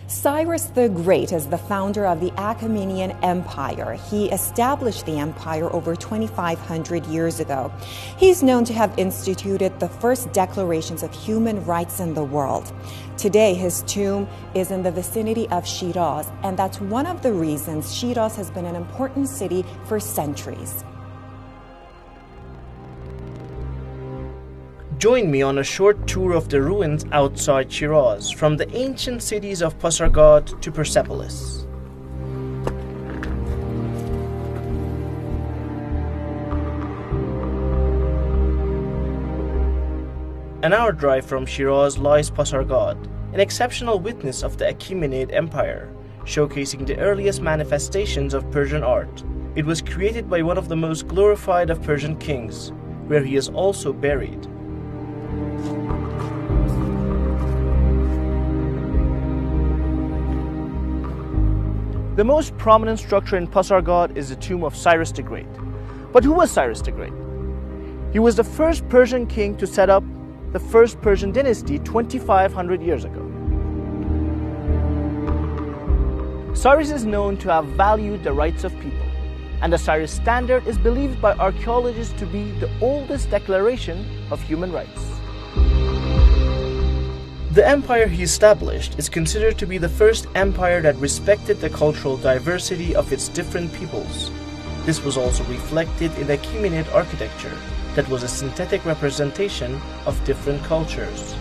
Cyrus the Great is the founder of the Achaemenid Empire. He established the empire over 2,500 years ago. He's known to have instituted the first declarations of human rights in the world. Today, his tomb is in the vicinity of Shiraz, and that's one of the reasons Shiraz has been an important city for centuries. Join me on a short tour of the ruins outside Shiraz, from the ancient cities of Pasargad to Persepolis. An hour drive from Shiraz lies Pasargad, an exceptional witness of the Achaemenid Empire, showcasing the earliest manifestations of Persian art. It was created by one of the most glorified of Persian kings, where he is also buried. The most prominent structure in Pasargad is the tomb of Cyrus the Great. But who was Cyrus the Great? He was the first Persian king to set up the first Persian dynasty 2,500 years ago. Cyrus is known to have valued the rights of people, and the Cyrus Standard is believed by archaeologists to be the oldest declaration of human rights. The empire he established is considered to be the first empire that respected the cultural diversity of its different peoples. This was also reflected in the Achaemenid architecture that was a synthetic representation of different cultures.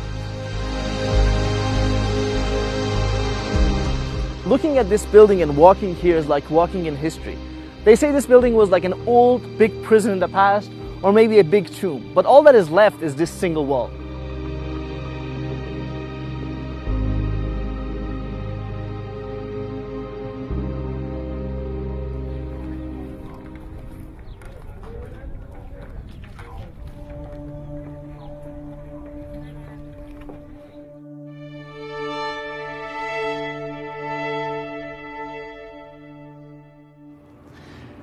Looking at this building and walking here is like walking in history. They say this building was like an old big prison in the past, or maybe a big tomb, but all that is left is this single wall.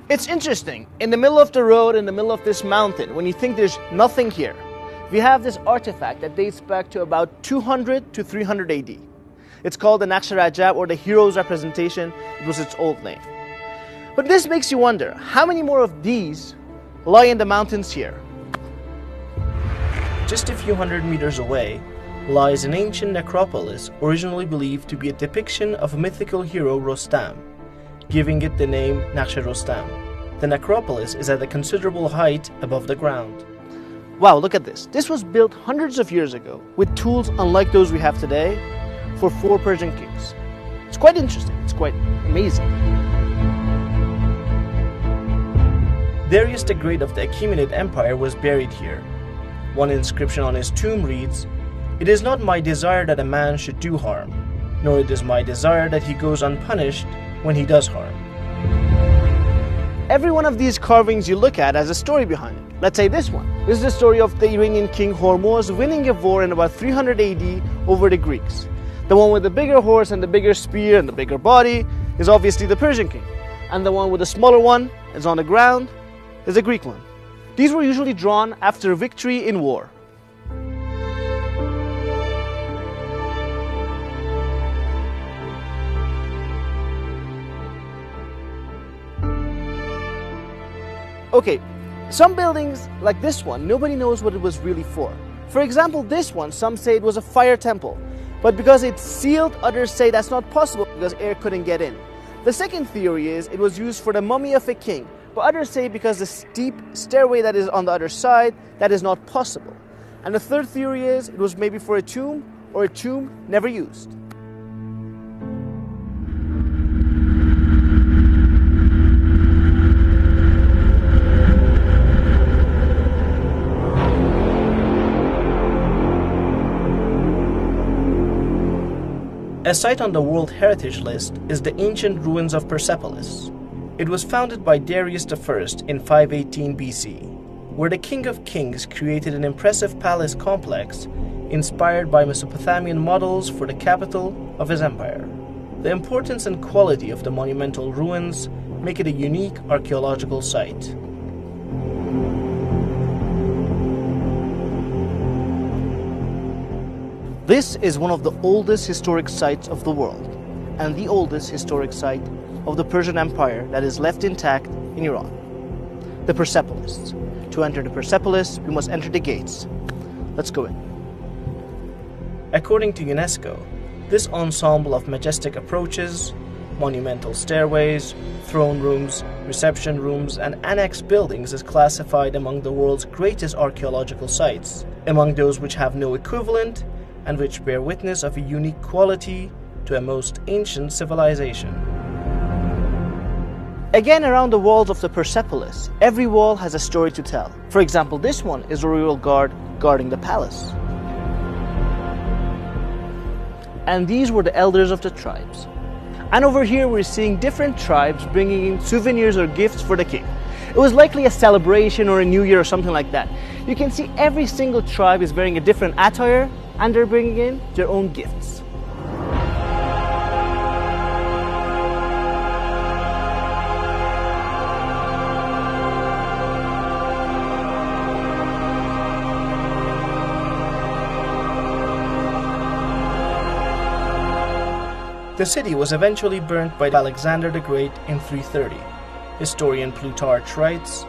It's interesting, in the middle of the road, in the middle of this mountain, when you think there's nothing here, we have this artifact that dates back to about 200 to 300 AD. It's called the Naqsh Rajab, or the hero's representation. It was its old name. But this makes you wonder, how many more of these lie in the mountains here? Just a few hundred meters away lies an ancient necropolis originally believed to be a depiction of mythical hero Rostam, giving it the name Naqsh Rostam. The necropolis is at a considerable height above the ground. Wow, look at this. This was built hundreds of years ago with tools unlike those we have today for 4 Persian kings. It's quite interesting. It's quite amazing. Darius the Great of the Achaemenid Empire was buried here. One inscription on his tomb reads, "It is not my desire that a man should do harm, nor it is my desire that he goes unpunished when he does harm." Every one of these carvings you look at has a story behind it. Let's say this one. This is the story of the Iranian king Hormuz winning a war in about 300 AD over the Greeks. The one with the bigger horse and the bigger spear and the bigger body is obviously the Persian king. And the one with the smaller one is on the ground is the Greek one. These were usually drawn after a victory in war. Okay, some buildings like this one, nobody knows what it was really for. For example, this one, some say it was a fire temple, but because it's sealed, others say that's not possible because air couldn't get in. The second theory is it was used for the mummy of a king, but others say because the steep stairway that is on the other side, that is not possible. And the third theory is it was maybe for a tomb, or a tomb never used. A site on the World Heritage List is the ancient ruins of Persepolis. It was founded by Darius I in 518 BC, where the King of Kings created an impressive palace complex inspired by Mesopotamian models for the capital of his empire. The importance and quality of the monumental ruins make it a unique archaeological site. This is one of the oldest historic sites of the world. and the oldest historic site of the Persian Empire that is left intact in Iran, the Persepolis. To enter the Persepolis, we must enter the gates. Let's go in. According to UNESCO, this ensemble of majestic approaches, monumental stairways, throne rooms, reception rooms, and annex buildings is classified among the world's greatest archaeological sites, among those which have no equivalent and which bear witness of a unique quality to a most ancient civilization. Again, around the walls of the Persepolis, every wall has a story to tell. For example, this one is a royal guard guarding the palace. And these were the elders of the tribes. And over here we're seeing different tribes bringing in souvenirs or gifts for the king. It was likely a celebration or a new year or something like that. You can see every single tribe is wearing a different attire and they're bringing in their own gifts. The city was eventually burnt by Alexander the Great in 330. Historian Plutarch writes,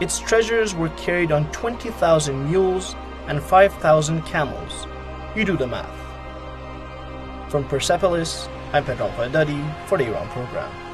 its treasures were carried on 20,000 mules and 5,000 camels. You do the math. From Persepolis, I'm Pedro for the Iran program.